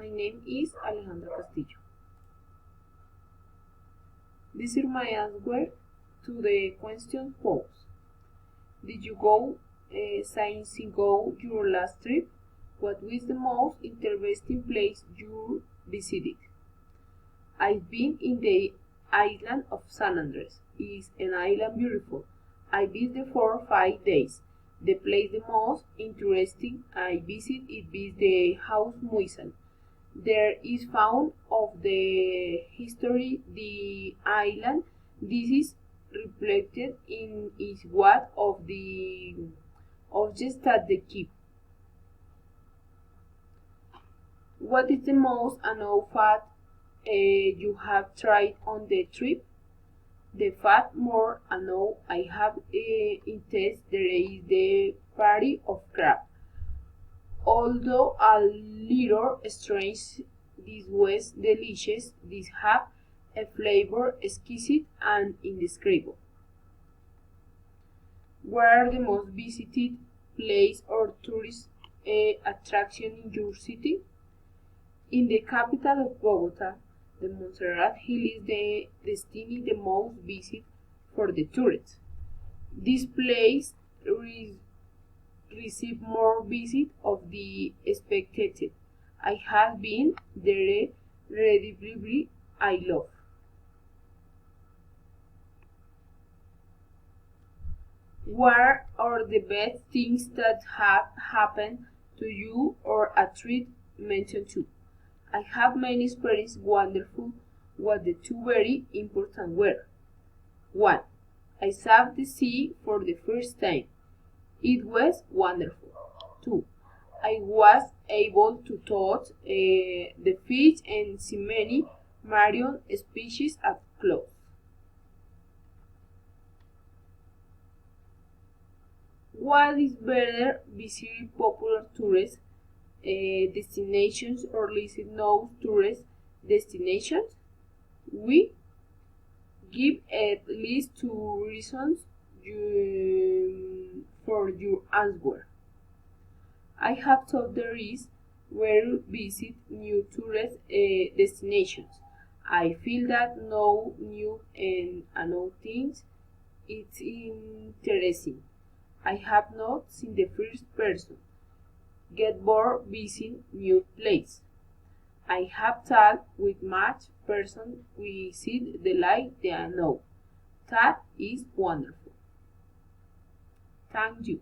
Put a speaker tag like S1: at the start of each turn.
S1: My name is Alejandra Castillo. This is my answer to the question posed. Did you go sightseeing your last trip? What was the most interesting place you visited? I've been in the island of San Andres. It's an island beautiful. I visited for 5 days. The place the most interesting I visited is the house museum. There is found of the history the island. This is reflected in is what of the objects that they keep. What is the most Anno Fat you have tried on the trip? The fat more Anno I have in test there is the party of crab. Although a little strange, this was delicious. This have a flavor exquisite and indescribable. Where are the most visited place or tourist attraction in your city? In the capital of Bogota, the Montserrat Hill is the destination the most visited for the tourists. This place receive more visits of the expected. I have been there incredibly. I love. What are the best things that have happened to you or a trip mentioned to? I have many experiences wonderful. What the two very important were. 1. I saw the sea for the first time. It was wonderful. 2. I was able to touch the fish and see many marine species up close. What is better, visiting popular tourist destinations or listen no tourist destinations? We give at least 2 reasons for your answer. I have thought there is where to visit new tourist destinations. I feel that know new and unknown things. It's interesting. I have not seen the first person. Get bored visiting new place. I have talked with much person we see the light they know. That is wonderful. Thank you.